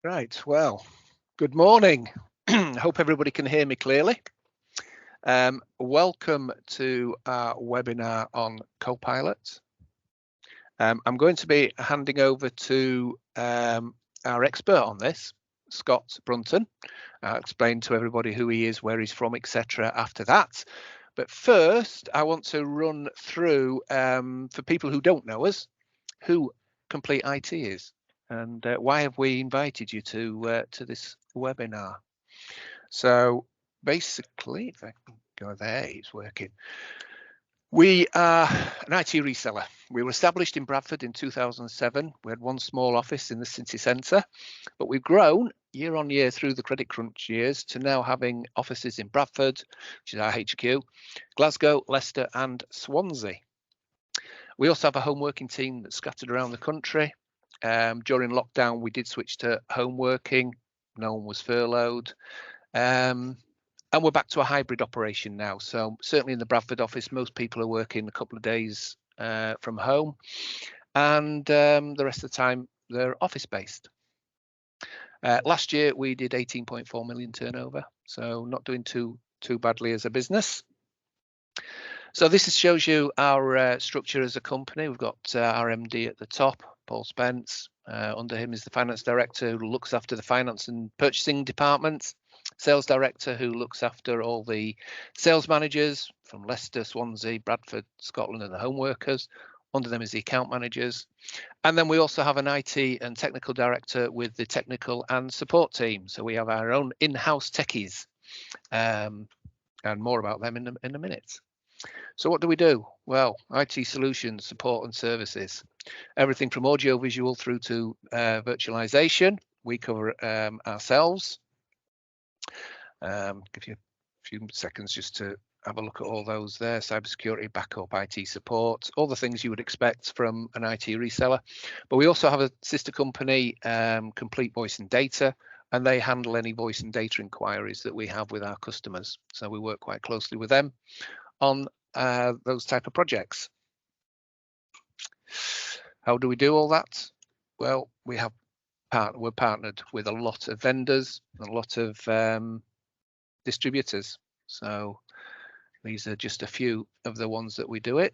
Right, well, good morning. Hope everybody can hear me clearly. Welcome to our webinar on Copilot. I'm going to be handing over to our expert on this, Scott Brunton. I'll explain to everybody who he is, where he's from, etc. after that. But first, I want to run through, for people who don't know us, who Complete IT is. And why have we invited you to this webinar? So basically, if I can go there, it's working. We are an IT reseller. We were established in Bradford in 2007. We had one small office in the city centre, but we've grown year on year through the credit crunch years to now having offices in Bradford, which is our HQ, Glasgow, Leicester and Swansea. We also have a home working team that's scattered around the country. During lockdown, we did switch to home working. No one was furloughed. And we're back to a hybrid operation now. So certainly in the Bradford office, most people are working a couple of days from home. And the rest of the time, they're office based. Last year, we did 18.4 million turnover. So not doing too badly as a business. So this shows you our structure as a company. We've got our MD at the top, Paul Spence. Under him is the finance director who looks after the finance and purchasing departments, sales director who looks after all the sales managers from Leicester, Swansea, Bradford, Scotland and the home workers. Under them is the account managers. And then we also have an IT and technical director with the technical and support team. So we have our own in-house techies and more about them in a minute. So what do we do? Well, IT solutions, support and services. Everything from audio visual through to virtualization. We cover ourselves. Give you a few seconds just to have a look at all those there. Cybersecurity, backup, IT support, all the things you would expect from an IT reseller. But we also have a sister company, Complete Voice and Data, and they handle any voice and data inquiries that we have with our customers. So we work quite closely with them on those type of projects. How do we do all that? Well, we're partnered with a lot of vendors, a lot of distributors. So these are just a few of the ones that we do it.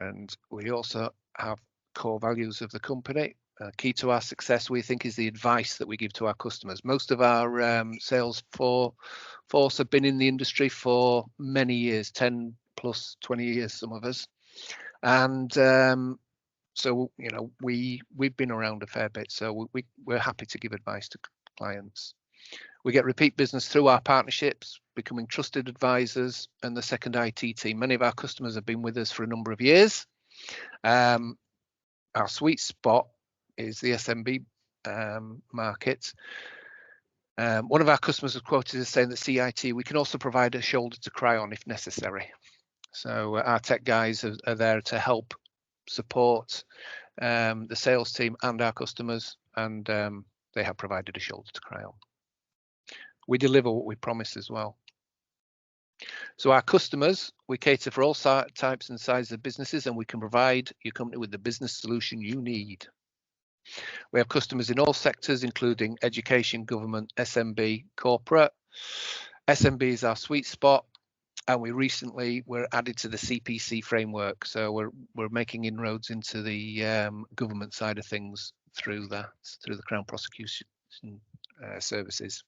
And we also have core values of the company. Key to our success, we think, is the advice that we give to our customers. Most of our sales force have been in the industry for many years, 10 plus 20 years, some of us. And so, you know, we've been around a fair bit, so we're happy to give advice to clients. We get repeat business through our partnerships, becoming trusted advisors and the second IT team. Many of our customers have been with us for a number of years. Our sweet spot is the SMB market. One of our customers was quoted as saying that CIT, we can also provide a shoulder to cry on if necessary. So our tech guys are there to help support the sales team and our customers, and they have provided a shoulder to cry on. We deliver what we promise as well. So our customers, we cater for all types and sizes of businesses, and we can provide your company with the business solution you need. We have customers in all sectors, including education, government, SMB, corporate. SMB is our sweet spot, and we recently were added to the CPC framework. So we're making inroads into the government side of things through the Crown Prosecution Services.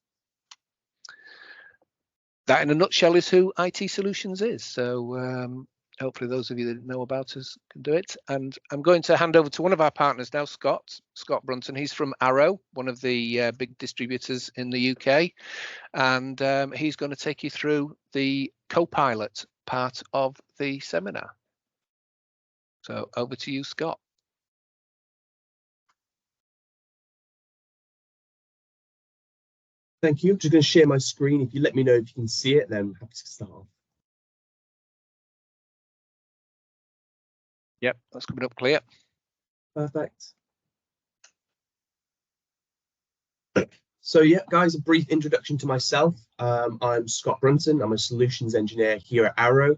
That in a nutshell is who IT Solutions is. So hopefully those of you that know about us can do it. And I'm going to hand over to one of our partners now, Scott Brunton. He's from Arrow, one of the big distributors in the UK. And he's going to take you through the Copilot part of the seminar. So over to you, Scott. Thank you. I'm just going to share my screen. If you let me know if you can see it, then I'm happy to start off. Yep, that's coming up clear. Perfect. So yeah, guys, a brief introduction to myself. I'm Scott Brunton. I'm a solutions engineer here at Arrow.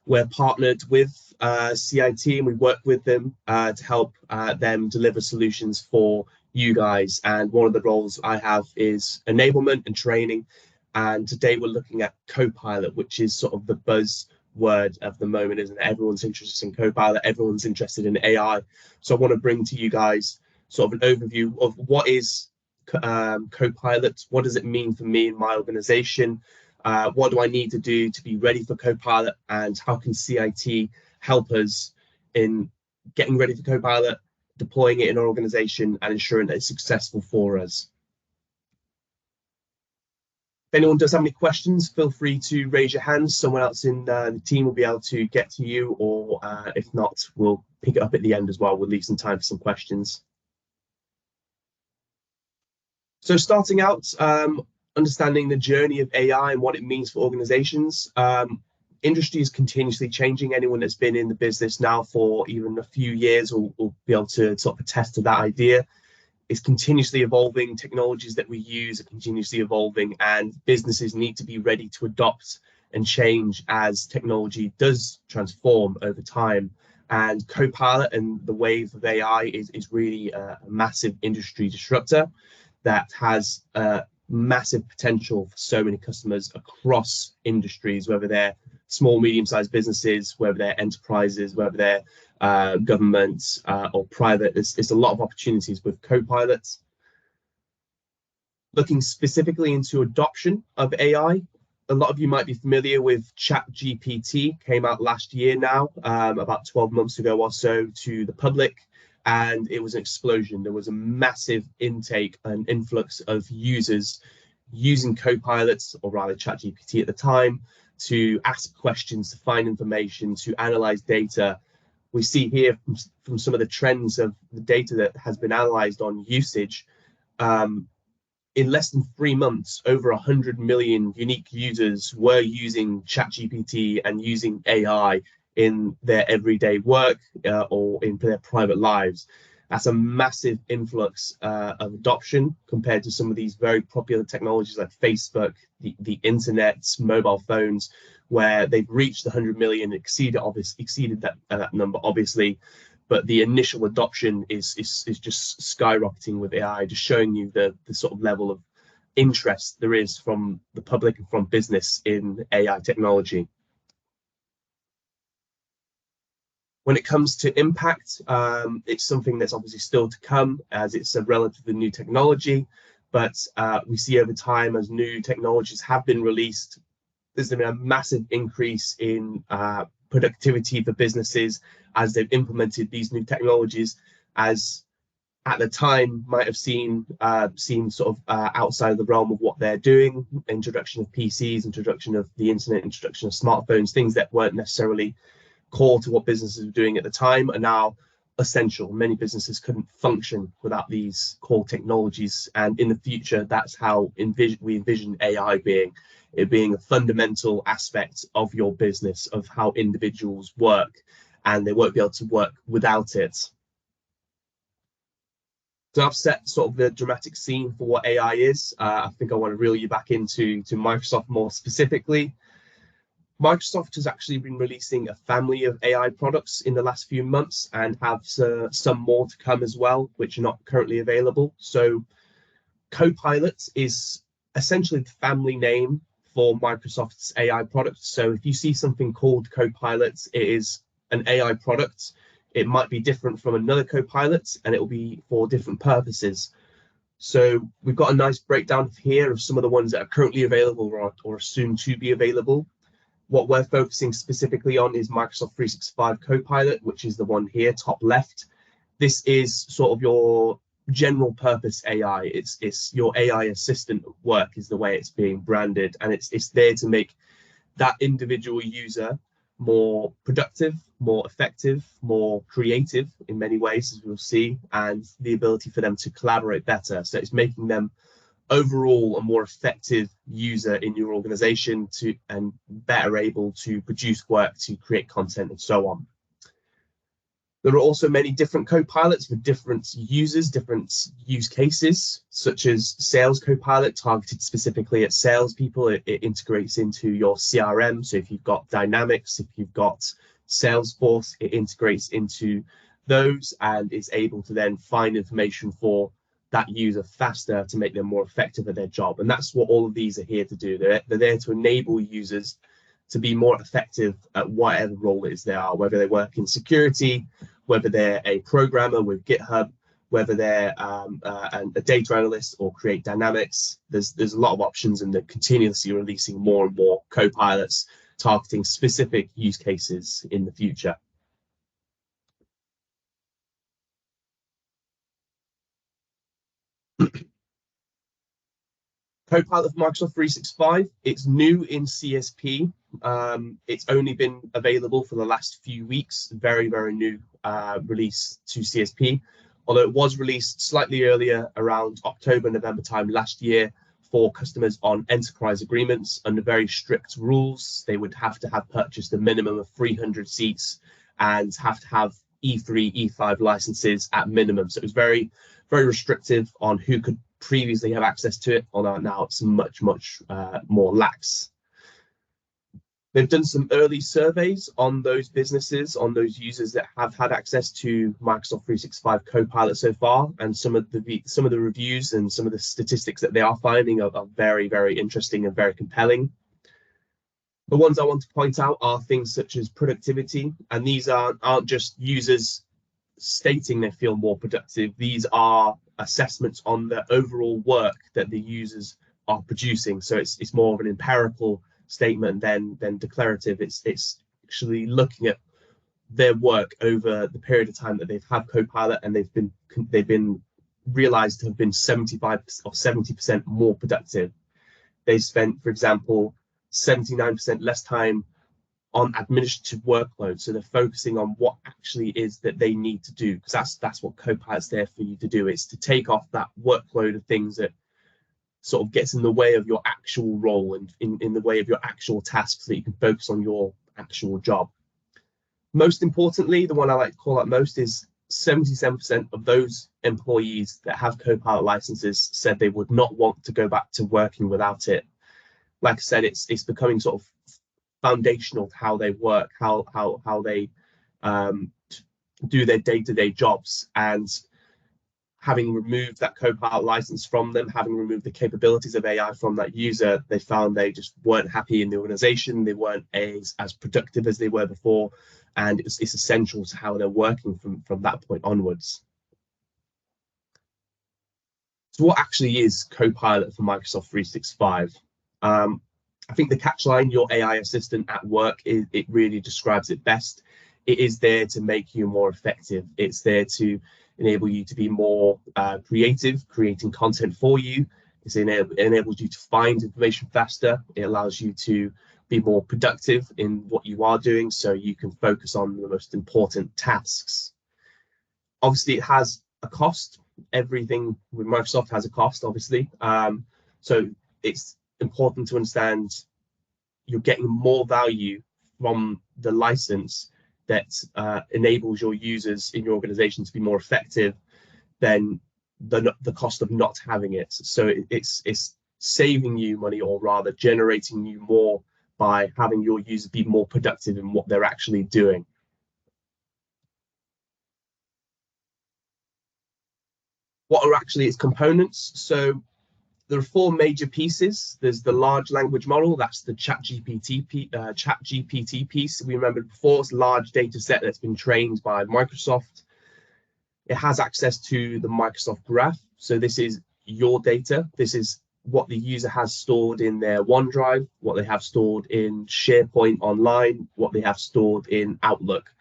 We're partnered with CIT, and we work with them to help them deliver solutions for you guys. And one of the roles I have is enablement and training. And today we're looking at Copilot, which is sort of the buzzword of the moment, isn't it? Everyone's interested in Copilot, everyone's interested in AI. So I want to bring to you guys sort of an overview of what is Copilot, what does it mean for me and my organization, what do I need to do to be ready for Copilot, and how can CIT help us in getting ready for Copilot, deploying it in our organization, and ensuring that it's successful for us. If anyone does have any questions, feel free to raise your hand. Someone else in the team will be able to get to you, or if not, we'll pick it up at the end as well. We'll leave some time for some questions. So starting out, understanding the journey of AI and what it means for organizations. Industry is continuously changing. Anyone that's been in the business now for even a few years will be able to sort of attest to that idea. It's continuously evolving. Technologies that we use are continuously evolving, and businesses need to be ready to adopt and change as technology does transform over time. And Copilot and the wave of AI is really a massive industry disruptor that has massive potential for so many customers across industries, whether they're small, medium-sized businesses, whether they're enterprises, whether they're governments or private. There's a lot of opportunities with Copilot. Looking specifically into adoption of AI, a lot of you might be familiar with ChatGPT, came out last year now, about 12 months ago or so to the public. And it was an explosion. There was a massive intake and influx of users using Copilots, or rather ChatGPT at the time, to ask questions, to find information, to analyze data. We see here from some of the trends of the data that has been analyzed on usage. In less than 3 months, over 100 million unique users were using ChatGPT and using AI in their everyday work or in their private lives. That's a massive influx of adoption compared to some of these very popular technologies like Facebook, the internet, mobile phones, where they've reached the 100 million, exceeded that number, obviously. But the initial adoption is just skyrocketing with AI, just showing you the sort of level of interest there is from the public and from business in AI technology. When it comes to impact, it's something that's obviously still to come, as it's a relatively new technology, but we see over time as new technologies have been released, there's been a massive increase in productivity for businesses as they've implemented these new technologies, as at the time might have seemed sort of outside of the realm of what they're doing. Introduction of PCs, introduction of the internet, introduction of smartphones, things that weren't necessarily core to what businesses were doing at the time are now essential. Many businesses couldn't function without these core technologies, and in the future, that's how we envision AI being a fundamental aspect of your business, of how individuals work, and they won't be able to work without it. So I've set sort of the dramatic scene for what AI is. I think I want to reel you back into Microsoft more specifically. Microsoft has actually been releasing a family of AI products in the last few months and have some more to come as well, which are not currently available. So Copilot is essentially the family name for Microsoft's AI products. So if you see something called Copilot, it is an AI product. It might be different from another Copilot, and it will be for different purposes. So we've got a nice breakdown here of some of the ones that are currently available or soon to be available. What we're focusing specifically on is Microsoft 365 Copilot, which is the one here, top left. This is sort of your general purpose AI. It's your AI assistant work is the way it's being branded, and it's there to make that individual user more productive, more effective, more creative in many ways, as we'll see, and the ability for them to collaborate better. So it's making them overall a more effective user in your organization and better able to produce work, to create content, and so on. There are also many different Copilots for different users, different use cases, such as Sales Copilot targeted specifically at salespeople. It integrates into your CRM. So if you've got Dynamics, if you've got Salesforce, it integrates into those and is able to then find information for that user faster to make them more effective at their job. And that's what all of these are here to do. They're there to enable users to be more effective at whatever role it is they are, whether they work in security, whether they're a programmer with GitHub, whether they're a data analyst or create Dynamics. There's a lot of options, and they're continuously releasing more and more Copilots targeting specific use cases in the future. Copilot for Microsoft 365, it's new in CSP. It's only been available for the last few weeks, very, very new release to CSP, although it was released slightly earlier around October, November time last year for customers on enterprise agreements under very strict rules. They would have to have purchased a minimum of 300 seats and have to have E3, E5 licenses at minimum. So it was very, very restrictive on who could previously have access to it. Although now it's much more lax. They've done some early surveys on those businesses, on those users that have had access to Microsoft 365 Copilot so far, and some of the reviews and some of the statistics that they are finding are very, very interesting and very compelling. The ones I want to point out are things such as productivity, and these aren't just users stating they feel more productive. These are assessments on the overall work that the users are producing. So it's more of an empirical statement than declarative. It's actually looking at their work over the period of time that they've had Copilot, and they've been realized to have been 75 or 70% more productive. They spent, for example, 79% less time on administrative workload. So they're focusing on what actually is that they need to do, because that's what Copilot's there for you to do. It's to take off that workload of things that sort of gets in the way of your actual role and in the way of your actual tasks, so that you can focus on your actual job. Most importantly, the one I like to call out most is 77% of those employees that have Copilot licenses said they would not want to go back to working without it. Like I said, it's becoming sort of foundational to how they work, how they do their day-to-day jobs. And having removed that Copilot license from them, having removed the capabilities of AI from that user, they found they just weren't happy in the organization. They weren't as productive as they were before, and it's essential to how they're working from that point onwards. So what actually is Copilot for Microsoft 365? I think the catchline, your AI assistant at work, it really describes it best. It is there to make you more effective. It's there to enable you to be more creative, creating content for you. It enables you to find information faster. It allows you to be more productive in what you are doing, so you can focus on the most important tasks. Obviously, it has a cost. Everything with Microsoft has a cost, obviously. So it's important to understand you're getting more value from the license that enables your users in your organization to be more effective than the cost of not having it. So it's saving you money, or rather generating you more by having your users be more productive in what they're actually doing. What are actually its components? So there are four major pieces. There's the large language model. That's the ChatGPT piece. We remembered before, it's a large data set that's been trained by Microsoft. It has access to the Microsoft Graph. So this is your data. This is what the user has stored in their OneDrive, what they have stored in SharePoint Online, what they have stored in Outlook.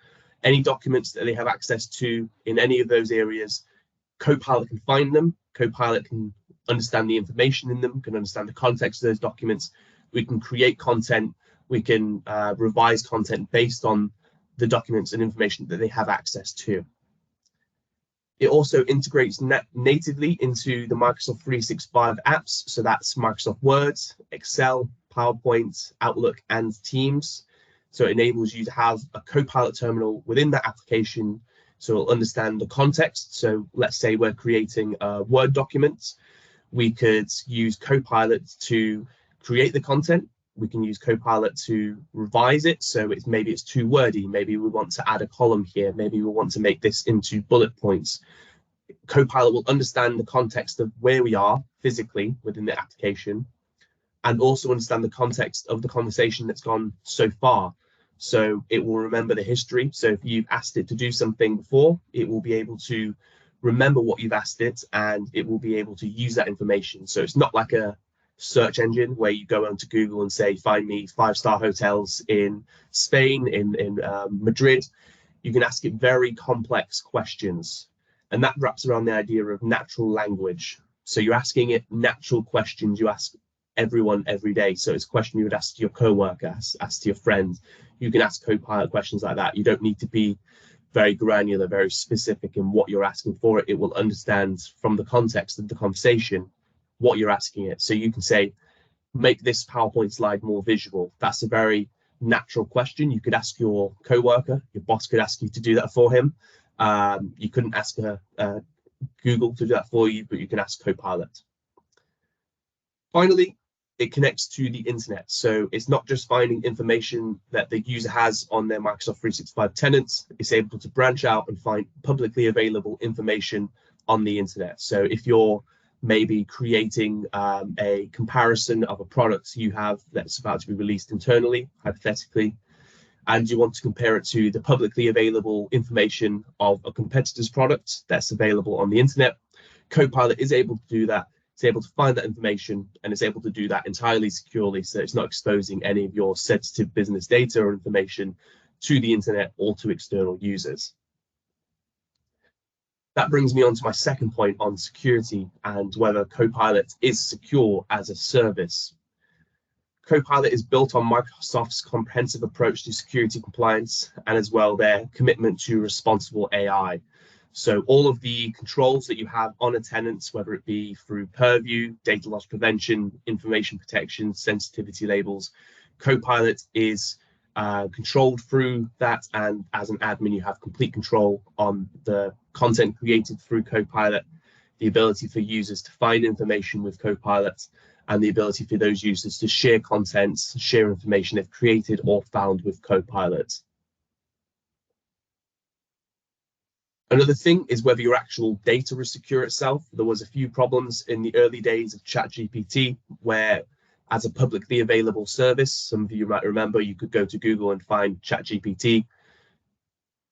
Any documents that they have access to in any of those areas, Copilot can find them. Copilot can understand the information in them, can understand the context of those documents. We can create content. We can revise content based on the documents and information that they have access to. It also integrates natively into the Microsoft 365 apps. So that's Microsoft Word, Excel, PowerPoint, Outlook, and Teams. So it enables you to have a Copilot terminal within that application So it'll understand the context. So let's say we're creating a Word document. We could use Copilot to create the content. We can use Copilot to revise it. So maybe it's too wordy. Maybe we want to add a column here. Maybe we want to make this into bullet points. Copilot will understand the context of where we are physically within the application, and also understand the context of the conversation that's gone so far. So it will remember the history. So if you've asked it to do something before, it will be able to remember what you've asked it, and it will be able to use that information. So it's not like a search engine where you go onto Google and say, find me 5-star hotels in Spain, in Madrid. You can ask it very complex questions. And that wraps around the idea of natural language. So you're asking it natural questions you ask everyone every day. So it's a question you would ask to your coworker, ask to your friend. You can ask Copilot questions like that. You don't need to be very granular, very specific in what you're asking for it. It will understand from the context of the conversation what you're asking it. So you can say, make this PowerPoint slide more visual. That's a very natural question. You could ask your coworker, your boss could ask you to do that for him. You couldn't ask Google to do that for you, but you can ask Copilot. Finally, it connects to the internet. So it's not just finding information that the user has on their Microsoft 365 tenants. It's able to branch out and find publicly available information on the internet. So if you're maybe creating a comparison of a product you have that's about to be released internally, hypothetically, and you want to compare it to the publicly available information of a competitor's product that's available on the internet, Copilot is able to do that. It's able to find that information, and it's able to do that entirely securely, so it's not exposing any of your sensitive business data or information to the internet or to external users. That brings me on to my second point on security and whether Copilot is secure as a service. Copilot is built on Microsoft's comprehensive approach to security compliance, and as well their commitment to responsible AI. So all of the controls that you have on a tenant, whether it be through purview, data loss prevention, information protection, sensitivity labels, Copilot is controlled through that, and as an admin you have complete control on the content created through Copilot, the ability for users to find information with Copilot, and the ability for those users to share content, share information they've created or found with Copilot. Another thing is whether your actual data is secure itself. There was a few problems in the early days of ChatGPT where, as a publicly available service, some of you might remember, you could go to Google and find ChatGPT.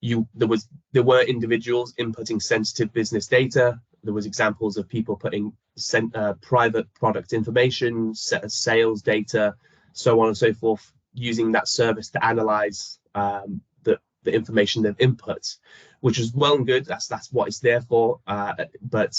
There were individuals inputting sensitive business data. There was examples of people putting private product information, sales data, so on and so forth, using that service to analyze the information they've input, which is well and good. That's what it's there for, but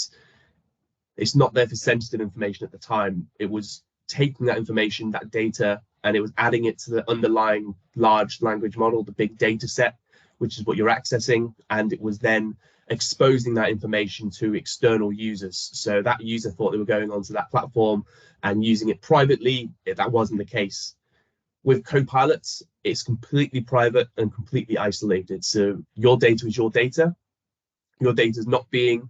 it's not there for sensitive information at the time. It was taking that information, that data, and it was adding it to the underlying large language model, the big data set, which is what you're accessing, and it was then exposing that information to external users. So that user thought they were going onto that platform and using it privately. That wasn't the case. With Copilot, it's completely private and completely isolated. So your data is your data. Your data is not being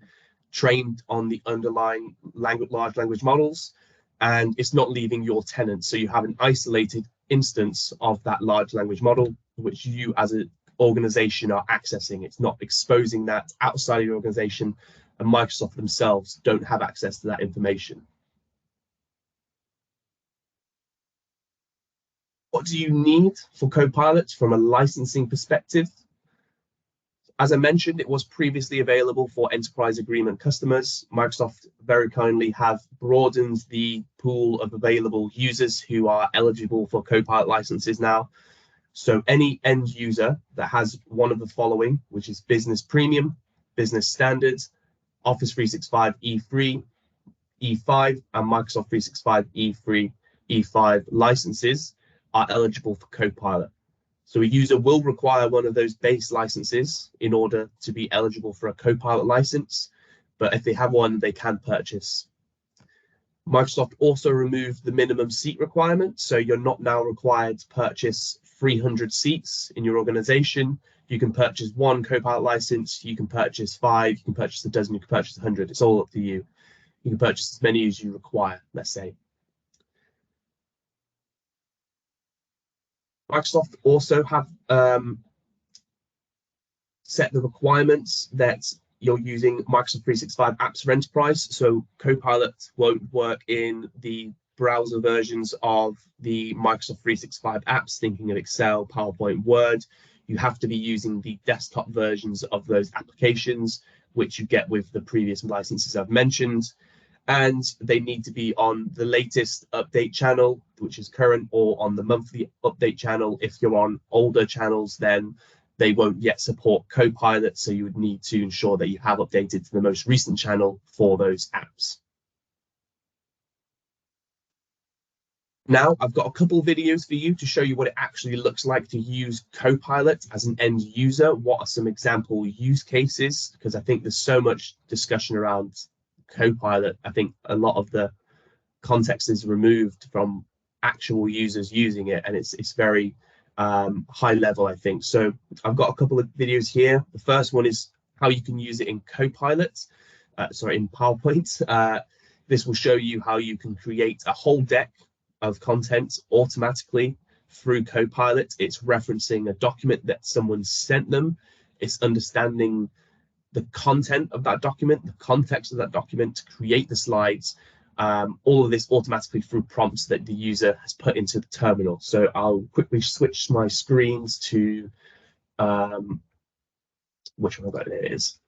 trained on the underlying large language models, and it's not leaving your tenant. So you have an isolated instance of that large language model, which you as an organization are accessing. It's not exposing that outside of your organization, and Microsoft themselves don't have access to that information. What do you need for Copilot from a licensing perspective? As I mentioned, it was previously available for enterprise agreement customers. Microsoft very kindly have broadened the pool of available users who are eligible for Copilot licenses now. So any end user that has one of the following, which is Business Premium, Business Standard, Office 365 E3, E5, and Microsoft 365 E3, E5 licenses, are eligible for Copilot. So a user will require one of those base licenses in order to be eligible for a Copilot license, but if they have one, they can purchase. Microsoft also removed the minimum seat requirement, so you're not now required to purchase 300 seats in your organization. You can purchase 1 Copilot license, you can purchase 5, you can purchase a dozen, you can purchase 100. It's all up to you. You can purchase as many as you require, let's say. Microsoft also have set the requirements that you're using Microsoft 365 apps for enterprise. So Copilot won't work in the browser versions of the Microsoft 365 apps, thinking of Excel, PowerPoint, Word. You have to be using the desktop versions of those applications, which you get with the previous licenses I've mentioned. And they need to be on the latest update channel, which is current, or on the monthly update channel. If you're on older channels, then they won't yet support Copilot, so you would need to ensure that you have updated to the most recent channel for those apps. Now, I've got a couple of videos for you to show you what it actually looks like to use Copilot as an end user. What are some example use cases? Because I think there's so much discussion around Copilot. I think a lot of the context is removed from actual users using it, and it's very high level, I think. So I've got a couple of videos here. The first one is how you can use it in Copilot, in PowerPoint. This will show you how you can create a whole deck of content automatically through Copilot. It's referencing a document that someone sent them. It's understanding the content of that document, the context of that document to create the slides. All of this automatically through prompts that the user has put into the terminal. So I'll quickly switch my screens to which one it is.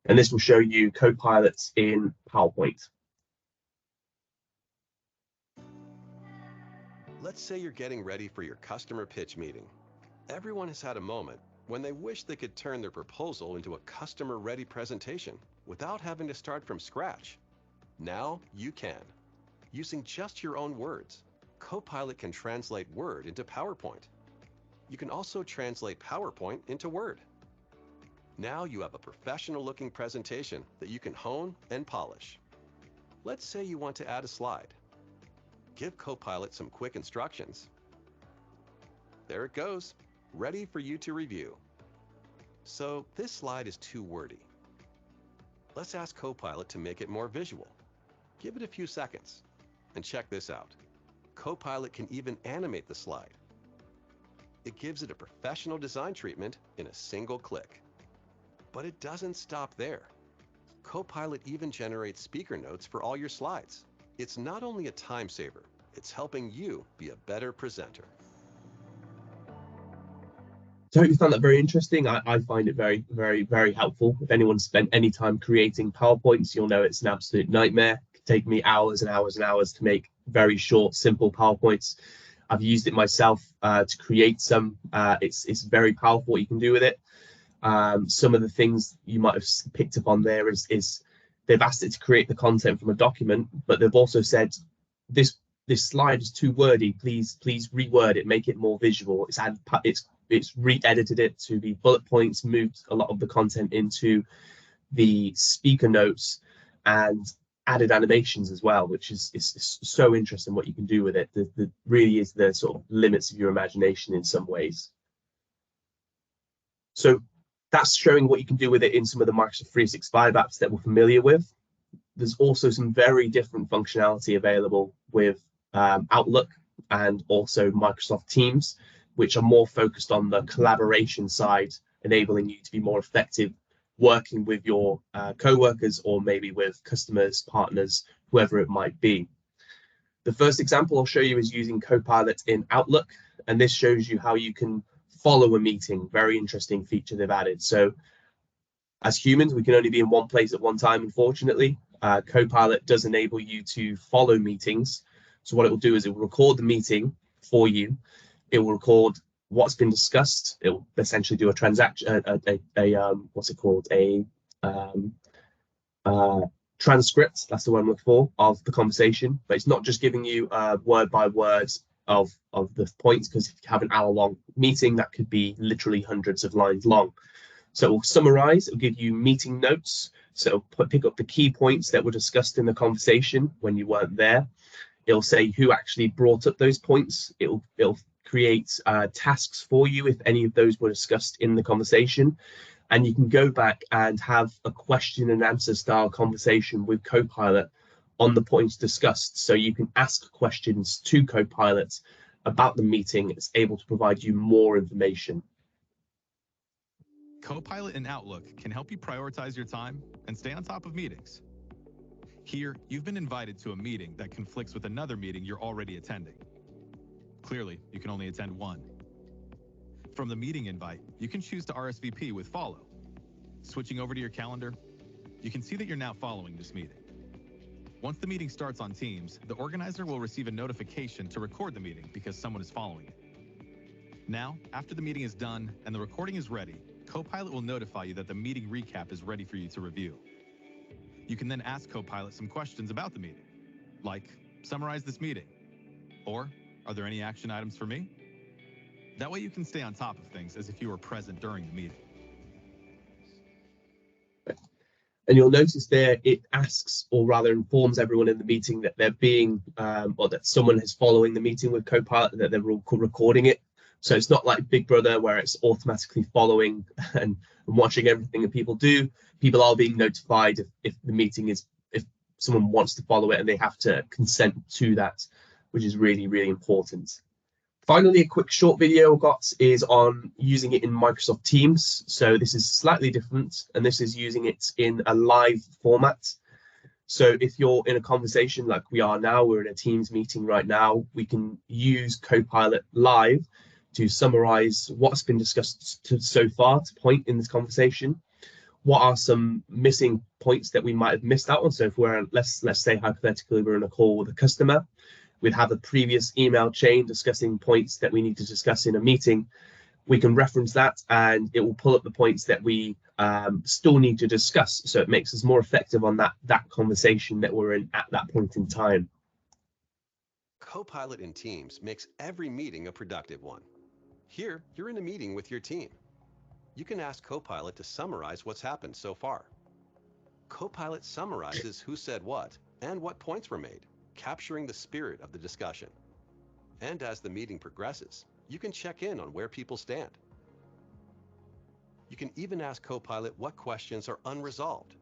And this will show you Copilot in PowerPoint. Let's say you're getting ready for your customer pitch meeting. Everyone has had a moment when they wish they could turn their proposal into a customer-ready presentation without having to start from scratch. Now you can. Using just your own words, Copilot can translate Word into PowerPoint. You can also translate PowerPoint into Word. Now you have a professional-looking presentation that you can hone and polish. Let's say you want to add a slide. Give Copilot some quick instructions. There it goes, ready for you to review. So this slide is too wordy. Let's ask Copilot to make it more visual. Give it a few seconds, and check this out. Copilot can even animate the slide. It gives it a professional design treatment in a single click. But it doesn't stop there. Copilot even generates speaker notes for all your slides. It's not only a time saver, it's helping you be a better presenter. So I hope you found that very interesting. I find it very, very, very helpful. If anyone's spent any time creating PowerPoints, you'll know it's an absolute nightmare. It could take me hours and hours and hours to make very short, simple PowerPoints. I've used it myself to create some. It's very powerful what you can do with it. Some of the things you might have picked up on there is they've asked it to create the content from a document, but they've also said this slide is too wordy. Please reword it, make it more visual. It's re-edited it to be bullet points, moved a lot of the content into the speaker notes, and added animations as well, which is so interesting what you can do with it. The really is the sort of limits of your imagination in some ways. So that's showing what you can do with it in some of the Microsoft 365 apps that we're familiar with. There's also some very different functionality available with Outlook and also Microsoft Teams, which are more focused on the collaboration side, enabling you to be more effective working with your co-workers or maybe with customers, partners, whoever it might be. The first example I'll show you is using Copilot in Outlook, and this shows you how you can follow a meeting. Very interesting feature they've added. So as humans, we can only be in one place at one time, unfortunately. Copilot does enable you to follow meetings. So what it will do is it will record the meeting for you. It will record what's been discussed. It will essentially do a transaction, what's it called? A transcript, that's the one I'm looking for, of the conversation. But it's not just giving you word by word of the points, because if you have an hour-long meeting, that could be literally hundreds of lines long. So it will summarize, it will give you meeting notes. So it'll pick up the key points that were discussed in the conversation when you weren't there. It'll say who actually brought up those points. It'll create tasks for you if any of those were discussed in the conversation. And you can go back and have a question and answer style conversation with Copilot on the points discussed. So you can ask questions to Copilot about the meeting. It's able to provide you more information. Copilot in Outlook can help you prioritize your time and stay on top of meetings. Here, you've been invited to a meeting that conflicts with another meeting you're already attending. Clearly, you can only attend one. From the meeting invite, you can choose to RSVP with follow. Switching over to your calendar, you can see that you're now following this meeting. Once the meeting starts on Teams, the organizer will receive a notification to record the meeting because someone is following it. Now, after the meeting is done and the recording is ready, Copilot will notify you that the meeting recap is ready for you to review. You can then ask Copilot some questions about the meeting, like, summarize this meeting, or, are there any action items for me? That way you can stay on top of things as if you were present during the meeting. And you'll notice there it asks, or rather informs everyone in the meeting that they're being, or that someone is following the meeting with Copilot, that they're recording it. So it's not like Big Brother where it's automatically following and watching everything that people do. People are being notified if the meeting is, if someone wants to follow it, and they have to consent to that, which is really, really important. Finally, a quick short video I've got is on using it in Microsoft Teams. So this is slightly different, and this is using it in a live format. So if you're in a conversation like we are now, we're in a Teams meeting right now, we can use Copilot live to summarize what's been discussed so far to point in this conversation. What are some missing points that we might have missed out on? So if we're, let's say hypothetically, we're in a call with a customer, we'd have a previous email chain discussing points that we need to discuss in a meeting. We can reference that and it will pull up the points that we still need to discuss. So it makes us more effective on that conversation that we're in at that point in time. Copilot in Teams makes every meeting a productive one. Here, you're in a meeting with your team. You can ask Copilot to summarize what's happened so far. Copilot summarizes who said what and what points were made, capturing the spirit of the discussion. And as the meeting progresses, you can check in on where people stand. You can even ask Copilot what questions are unresolved.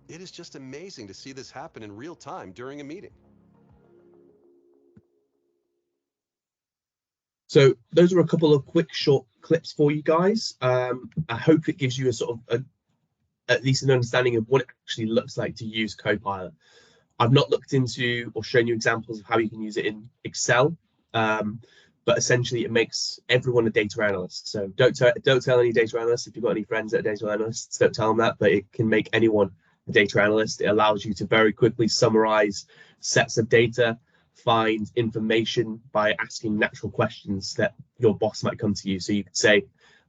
It is just amazing to see this happen in real time during a meeting. So those are a couple of quick short clips for you guys. I hope it gives you a sort of at least an understanding of what it actually looks like to use Copilot. I've not looked into or shown you examples of how you can use it in Excel, but essentially it makes everyone a data analyst. So don't tell any data analysts, if you've got any friends that are data analysts, don't tell them that, but it can make anyone a data analyst. It allows you to very quickly summarize sets of data, find information by asking natural questions that your boss might come to you. So you could say,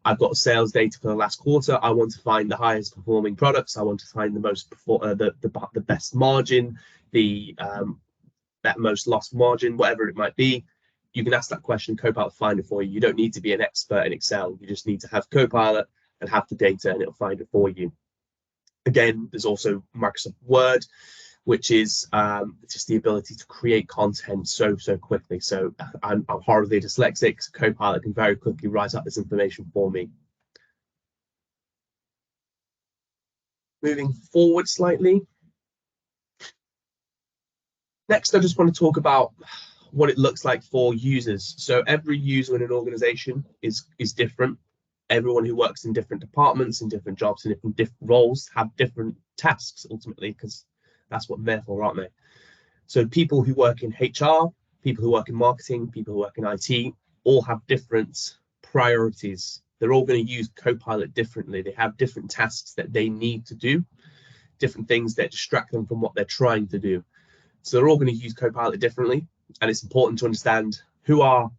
I've got sales data for the last quarter. I want to find the highest performing products. I want to find the most the best margin, that most lost margin, whatever it might be. You can ask that question, Copilot will find it for you. You don't need to be an expert in Excel. You just need to have Copilot and have the data, and it'll find it for you. Again, there's also Microsoft Word, which is just the ability to create content so quickly. So I'm horribly dyslexic, so Copilot can very quickly write up this information for me. Moving forward slightly. Next, I just want to talk about what it looks like for users. So every user in an organization is different. Everyone who works in different departments, in different jobs, in different roles have different tasks ultimately, because that's what they're for, aren't they? So people who work in HR, people who work in marketing, people who work in IT, all have different priorities. They're all going to use Copilot differently. They have different tasks that they need to do, different things that distract them from what they're trying to do. So they're all going to use Copilot differently. And it's important to understand who are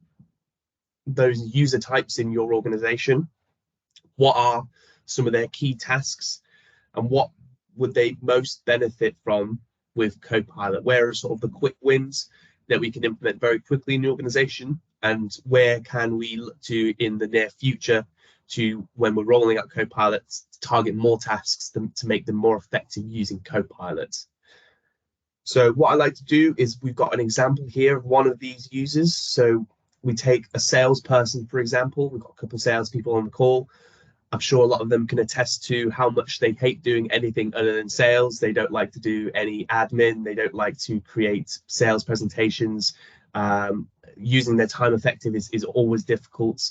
those user types in your organization, what are some of their key tasks, and what would they most benefit from with Copilot? Where are sort of the quick wins that we can implement very quickly in the organization, and where can we look to in the near future to, when we're rolling out Copilot, to target more tasks to make them more effective using Copilot. So what I like to do is, we've got an example here of one of these users. So We take a salesperson, for example. We've got a couple of salespeople on the call. I'm sure a lot of them can attest to how much they hate doing anything other than sales. They don't like to do any admin. They don't like to create sales presentations. Using their time effective is always difficult.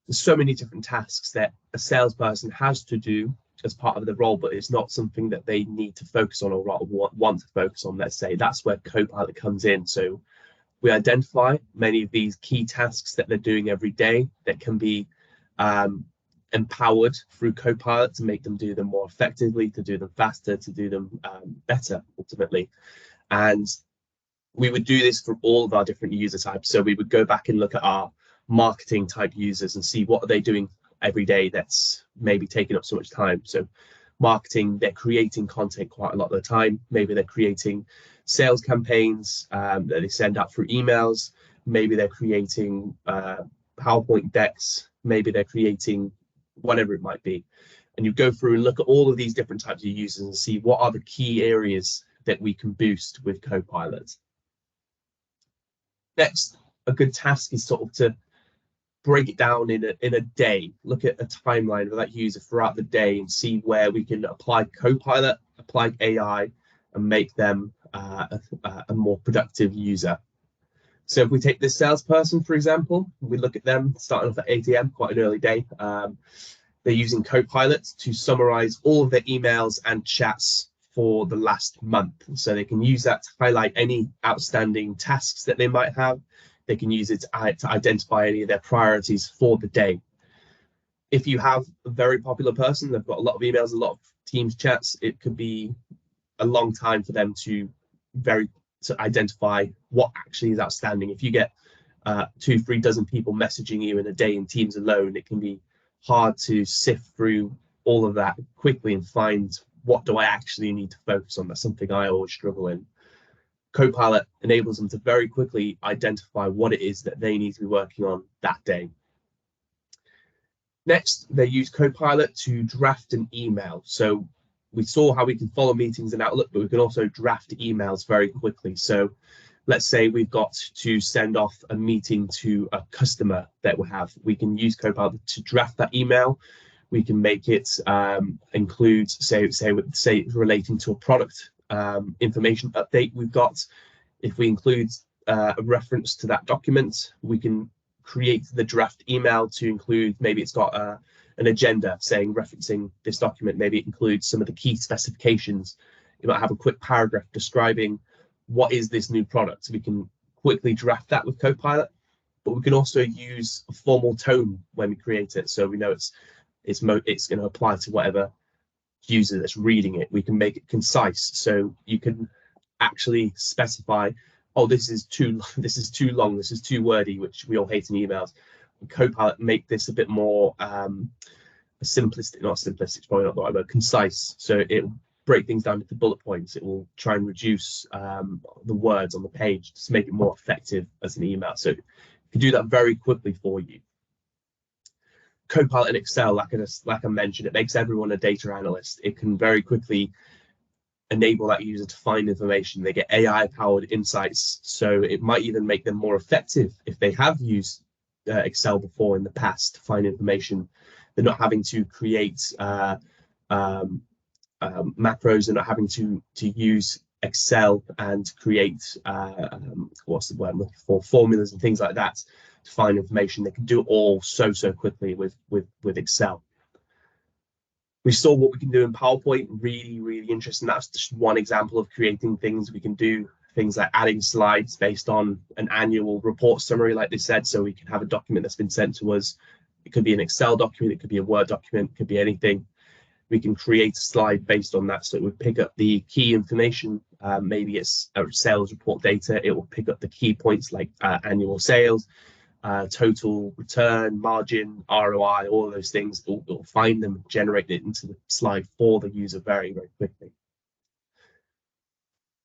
There's so many different tasks that a salesperson has to do as part of the role, but it's not something that they need to focus on or want to focus on. Let's say that's where Copilot comes in. So we identify many of these key tasks that they're doing every day that can be empowered through Copilot to make them do them more effectively, to do them faster, to do them better ultimately. And we would do this for all of our different user types. So we would go back and look at our marketing type users and see what are they doing every day that's maybe taking up so much time. So marketing, they're creating content quite a lot of the time. Maybe they're creating sales campaigns that they send out through emails. Maybe they're creating PowerPoint decks. Maybe they're creating whatever it might be. And you go through and look at all of these different types of users and see what are the key areas that we can boost with Copilot. Next, a good task is sort of to break it down in a day, look at a timeline of that user throughout the day and see where we can apply Copilot, apply AI, and make them a more productive user. So if we take this salesperson, for example, we look at them starting off at 8 a.m., quite an early day. They're using Copilot to summarize all of their emails and chats for the last month. So they can use that to highlight any outstanding tasks that they might have. They can use it to identify any of their priorities for the day. If you have a very popular person, they've got a lot of emails, a lot of Teams chats, it could be a long time for them to identify what actually is outstanding. If you get 2-3 dozen people messaging you in a day in Teams alone, it can be hard to sift through all of that quickly and find what do I actually need to focus on. That's something I always struggle in. Copilot enables them to very quickly identify what it is that they need to be working on that day. Next, they use Copilot to draft an email. So we saw how we can follow meetings in Outlook, but we can also draft emails very quickly. So let's say we've got to send off a meeting to a customer that we have. We can use Copilot to draft that email. We can make it include, say relating to a product information update we've got. If we include a reference to that document, we can create the draft email to include, maybe it's got an agenda referencing this document. Maybe it includes some of the key specifications. You might have a quick paragraph describing what is this new product. So we can quickly draft that with Copilot, but we can also use a formal tone when we create it. So we know it's going to apply to whatever user that's reading it. We can make it concise, so you can actually specify, oh, this is too long, this is too wordy, which we all hate in emails. Copilot make this a bit more simplistic, not simplistic, it's probably not the right word, concise. So it will break things down into bullet points. It will try and reduce the words on the page to make it more effective as an email. So it can do that very quickly for you. Copilot in Excel, like I mentioned, it makes everyone a data analyst. It can very quickly enable that user to find information. They get AI-powered insights, so it might even make them more effective if they have used Excel before in the past to find information. They're not having to create macros. They're not having to use Excel and create what's the word I'm looking for, formulas and things like that to find information. They can do it all so quickly with Excel. We saw what we can do in PowerPoint, really interesting. That's just one example of creating things we can do, things like adding slides based on an annual report summary, like they said. So we can have a document that's been sent to us. It could be an Excel document, it could be a Word document, it could be anything. We can create a slide based on that. So it would pick up the key information. Maybe it's a sales report data. It will pick up the key points like annual sales, total return, margin, ROI, all of those things. It will find them, generate it into the slide for the user very quickly.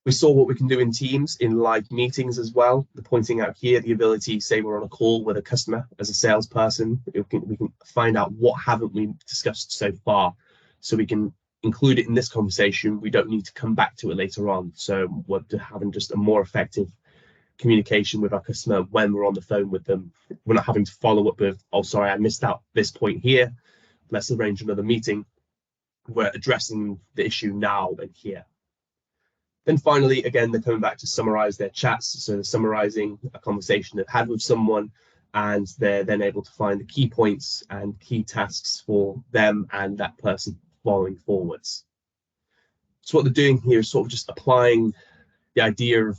We saw what we can do in Teams in live meetings as well. The pointing out here, the ability, say we're on a call with a customer as a salesperson, we can find out what haven't we discussed so far, so we can include it in this conversation. We don't need to come back to it later on. So we're having just a more effective communication with our customer when we're on the phone with them. We're not having to follow up with, oh, sorry, I missed out this point here. Let's arrange another meeting. We're addressing the issue now and here. Then finally, again, they're coming back to summarize their chats. So they're summarizing a conversation they've had with someone, and they're then able to find the key points and key tasks for them and that person following forwards. So what they're doing here is sort of just applying the idea of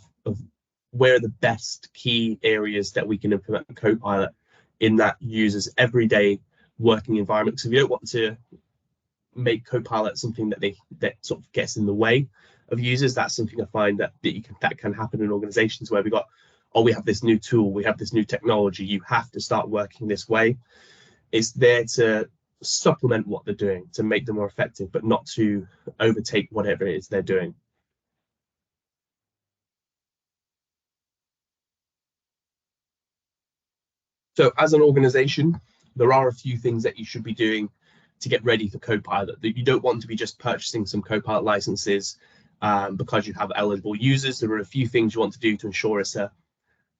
where are the best key areas that we can implement Copilot in that user's everyday working environment. So if you don't want to make Copilot something that sort of gets in the way of users, that's something I find that can happen in organizations where we have this new tool, we have this new technology, you have to start working this way. It's there to supplement what they're doing, to make them more effective, but not to overtake whatever it is they're doing. So as an organization, there are a few things that you should be doing to get ready for Copilot. You don't want to be just purchasing some Copilot licenses because you have eligible users. There are a few things you want to do to ensure it's a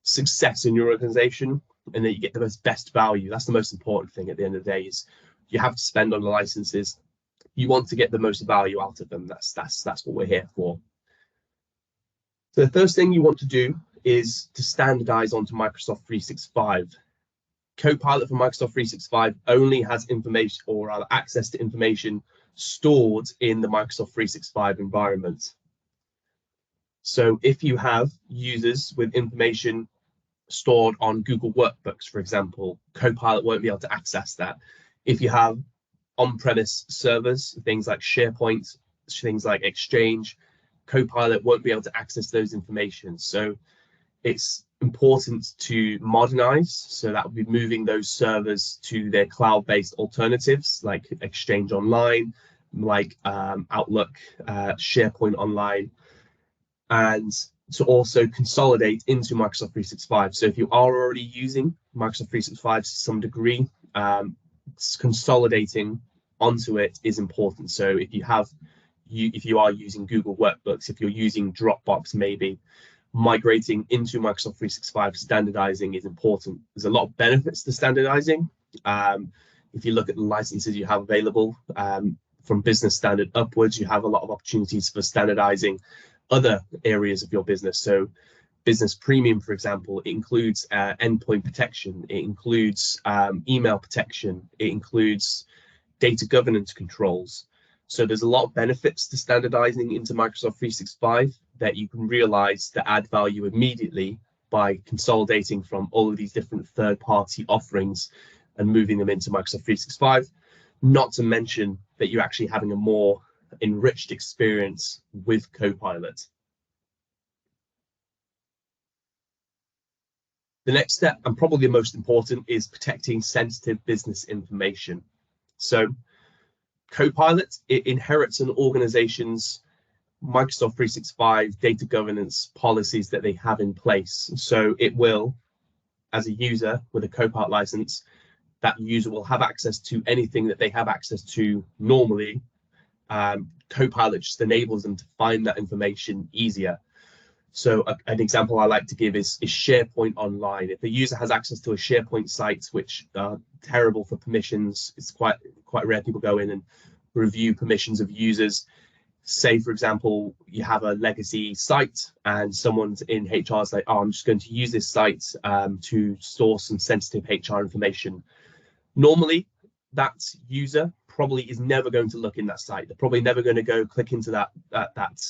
success in your organization and that you get the best value. That's the most important thing at the end of the day, is you have to spend on the licenses. You want to get the most value out of them. That's what we're here for. So the first thing you want to do is to standardize onto Microsoft 365. Copilot for Microsoft 365 only has information, or rather access to information, stored in the Microsoft 365 environment. So if you have users with information stored on Google Workbooks, for example, Copilot won't be able to access that. If you have on-premise servers, things like SharePoint, things like Exchange, Copilot won't be able to access those information. So it's important to modernize. So that would be moving those servers to their cloud-based alternatives like Exchange Online, like Outlook, SharePoint Online, and to also consolidate into Microsoft 365. So if you are already using Microsoft 365 to some degree, consolidating onto it is important. So if you are using Google Workbooks, if you're using Dropbox, maybe migrating into Microsoft 365, standardizing is important. There's a lot of benefits to standardizing. If you look at the licenses you have available, from business standard upwards, you have a lot of opportunities for standardizing other areas of your business. So business premium, for example, it includes endpoint protection, it includes email protection, it includes data governance controls. So there's a lot of benefits to standardizing into Microsoft 365 that you can realize that add value immediately by consolidating from all of these different third-party offerings and moving them into Microsoft 365, not to mention that you're actually having a more enriched experience with Copilot. The next step, and probably the most important, is protecting sensitive business information. So Copilot, it inherits an organization's Microsoft 365 data governance policies that they have in place. So it will, as a user with a Copilot license, that user will have access to anything that they have access to normally. Copilot just enables them to find that information easier. So an example I like to give is SharePoint Online. If a user has access to a SharePoint site, which are terrible for permissions, it's quite rare people go in and review permissions of users. Say, for example, you have a legacy site and someone's in HR is like, oh, I'm just going to use this site to store some sensitive HR information. Normally, that user probably is never going to look in that site. They're probably never going to go click into that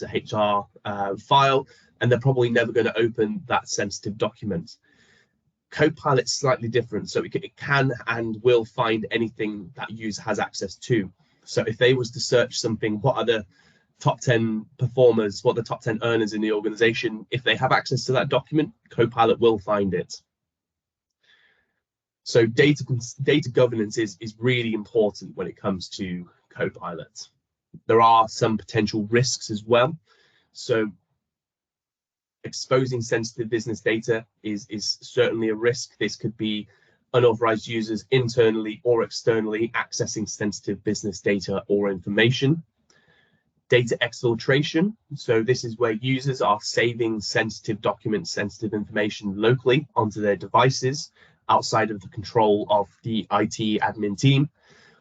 HR file, and they're probably never going to open that sensitive document. Copilot's slightly different, so it can and will find anything that user has access to. So if they was to search something, what are the top 10 performers, what are the top 10 earners in the organization? If they have access to that document, Copilot will find it. So data governance is really important when it comes to Copilot. There are some potential risks as well. So exposing sensitive business data is certainly a risk. This could be unauthorized users internally or externally accessing sensitive business data or information. data exfiltration. So this is where users are saving sensitive documents, sensitive information locally onto their devices outside of the control of the IT admin team,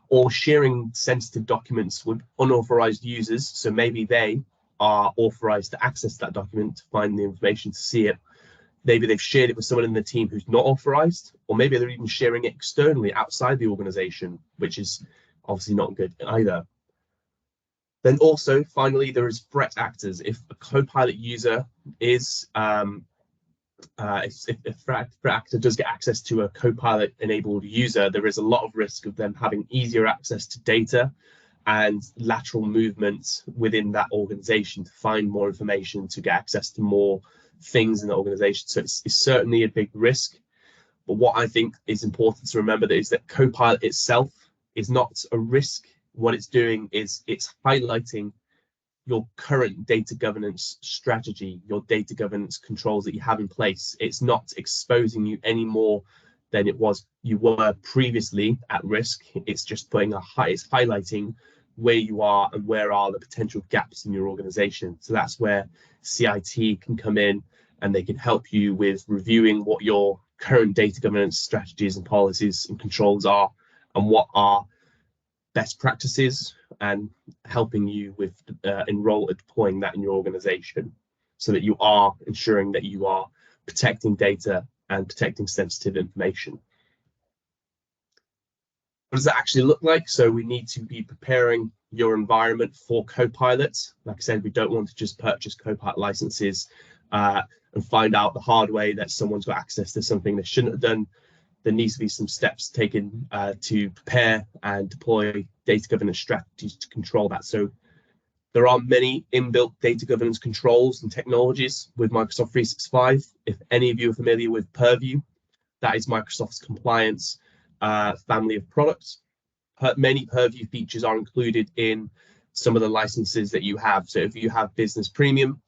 or sharing sensitive documents with unauthorized users. So maybe they are authorized to access that document, to find the information, to see it. Maybe they've shared it with someone in the team who's not authorized, or maybe they're even sharing it externally outside the organization, which is obviously not good either. Then also, finally, there is threat actors. If a Copilot user is, if a threat actor does get access to a Copilot-enabled user, there is a lot of risk of them having easier access to data and lateral movements within that organization to find more information, to get access to more things in the organization. So it's certainly a big risk. But what I think is important to remember is that Copilot itself is not a risk. What it's doing is it's highlighting your current data governance strategy, your data governance controls that you have in place. It's not exposing you any more than you were previously at risk. It's just it's highlighting where you are and where are the potential gaps in your organization. So that's where CIT can come in, and they can help you with reviewing what your current data governance strategies and policies and controls are, and what are best practices, and helping you with deploying that in your organization, so that you are ensuring that you are protecting data and protecting sensitive information. What does that actually look like? So we need to be preparing your environment for Copilot. Like I said, we don't want to just purchase Copilot licenses and find out the hard way that someone's got access to something they shouldn't have done. There needs to be some steps taken to prepare and deploy data governance strategies to control that. So there are many inbuilt data governance controls and technologies with Microsoft 365. If any of you are familiar with Purview, that is Microsoft's compliance family of products. Many Purview features are included in some of the licenses that you have. So if you have Business Premium,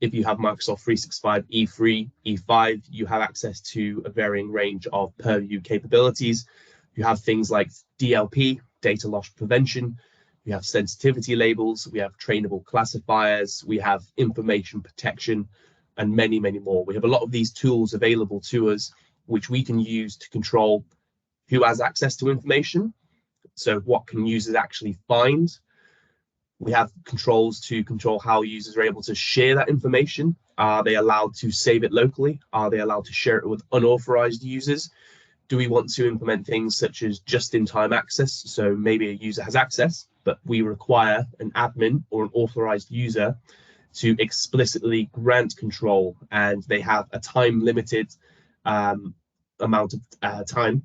if you have Microsoft 365 E3, E5, you have access to a varying range of Purview capabilities. You have things like DLP, data loss prevention. We have sensitivity labels. We have trainable classifiers. We have information protection, and many, many more. We have a lot of these tools available to us, which we can use to control who has access to information. So what can users actually find? We have controls to control how users are able to share that information. Are they allowed to save it locally? Are they allowed to share it with unauthorized users? Do we want to implement things such as just-in-time access? So maybe a user has access, but we require an admin or an authorized user to explicitly grant control, and they have a time-limited amount of time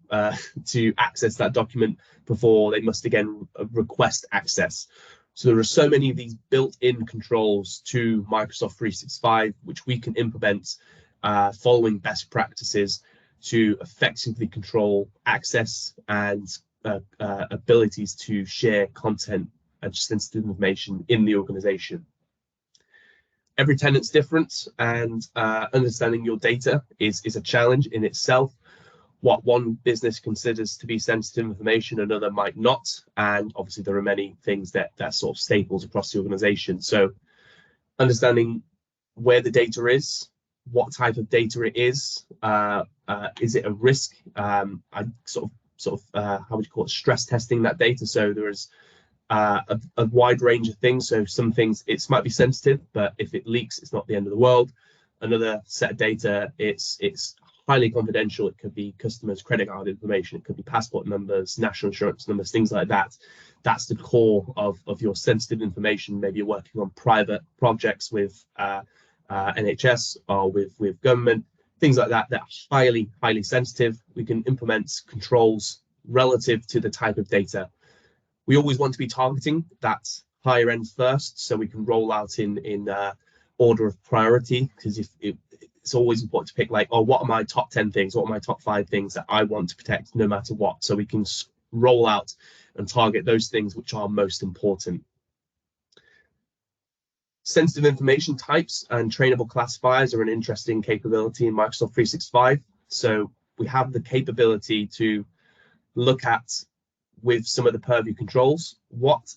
to access that document before they must again request access. So there are so many of these built-in controls to Microsoft 365, which we can implement following best practices to effectively control access and abilities to share content and sensitive information in the organization. Every tenant's different, and understanding your data is a challenge in itself. What one business considers to be sensitive information, another might not. And obviously there are many things that sort of staples across the organization. So understanding where the data is, what type of data it is it a risk? I sort of how would you call it, stress testing that data. So there is a wide range of things. So some things, it might be sensitive, but if it leaks, it's not the end of the world. Another set of data, it's highly confidential. It could be customers' credit card information, it could be passport numbers, national insurance numbers, things like that. That's the core of your sensitive information. Maybe you're working on private projects with NHS or with government, things like that that are highly sensitive. We can implement controls relative to the type of data. We always want to be targeting that higher end first, so we can roll out in order of priority, because it's always important to pick, like, oh, what are my top 10 things? What are my top 5 things that I want to protect no matter what? So we can roll out and target those things which are most important. Sensitive information types and trainable classifiers are an interesting capability in Microsoft 365. So we have the capability to look at, with some of the Purview controls, what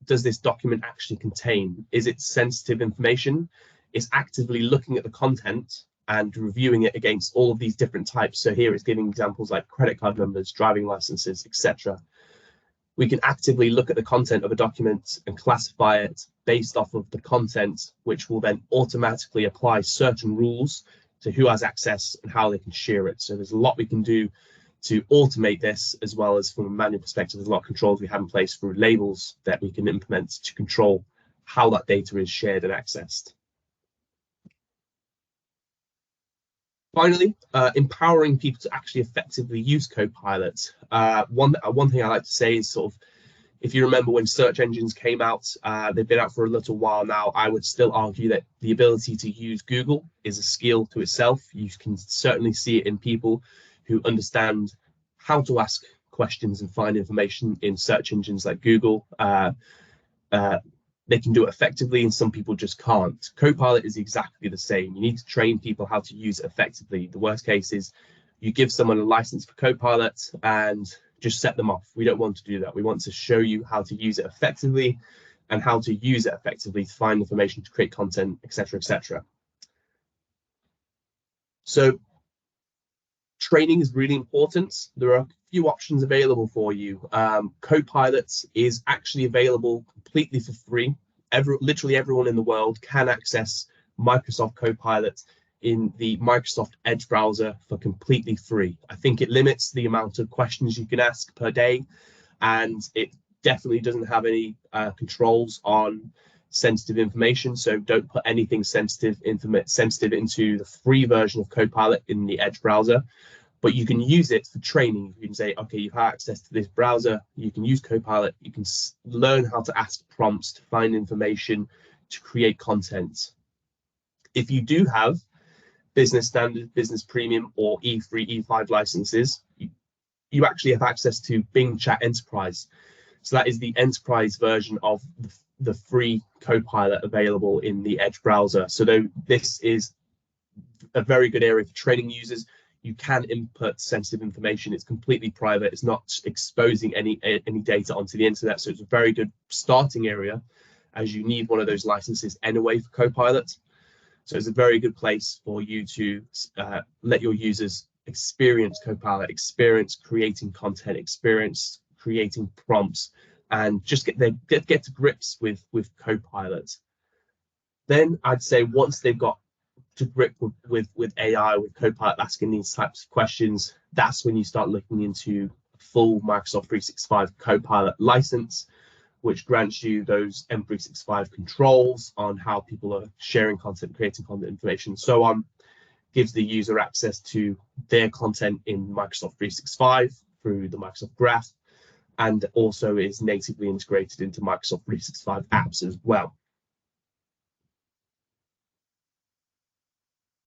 does this document actually contain? Is it sensitive information? It's actively looking at the content and reviewing it against all of these different types. So here it's giving examples like credit card numbers, driving licenses, etc. We can actively look at the content of a document and classify it based off of the content, which will then automatically apply certain rules to who has access and how they can share it. So there's a lot we can do to automate this, as well as from a manual perspective, there's a lot of controls we have in place through labels that we can implement to control how that data is shared and accessed. Finally, empowering people to actually effectively use Copilot. One thing I like to say is sort of, if you remember when search engines came out, they've been out for a little while now. I would still argue that the ability to use Google is a skill to itself. You can certainly see it in people who understand how to ask questions and find information in search engines like Google. They can do it effectively, and some people just can't. Copilot is exactly the same. You need to train people how to use it effectively. The worst case is you give someone a license for Copilot and just set them off. We don't want to do that. We want to show you how to use it effectively and how to use it effectively to find information, to create content, etc., etc. So training is really important. There are a few options available for you. Copilot is actually available completely for free. Literally everyone in the world can access Microsoft Copilot in the Microsoft Edge browser for completely free. I think it limits the amount of questions you can ask per day, and it definitely doesn't have any controls on sensitive information. So don't put anything sensitive into the free version of Copilot in the Edge browser. But you can use it for training. You can say, okay, you have access to this browser. You can use Copilot. You can learn how to ask prompts to find information, to create content. If you do have Business Standard, Business Premium, or E3, E5 licenses, you actually have access to Bing Chat Enterprise. So that is the enterprise version of the free Copilot available in the Edge browser. So this is a very good area for training users. You can input sensitive information. It's completely private. It's not exposing any data onto the internet. So it's a very good starting area, as you need one of those licenses anyway for Copilot. So it's a very good place for you to let your users experience Copilot, experience creating content, experience creating prompts, and just get to grips with Copilot. Then I'd say once they've got to grip with AI, with Copilot asking these types of questions, that's when you start looking into a full Microsoft 365 Copilot license, which grants you those M365 controls on how people are sharing content, creating content, information, and so on. Gives the user access to their content in Microsoft 365 through the Microsoft Graph, and also is natively integrated into Microsoft 365 apps as well.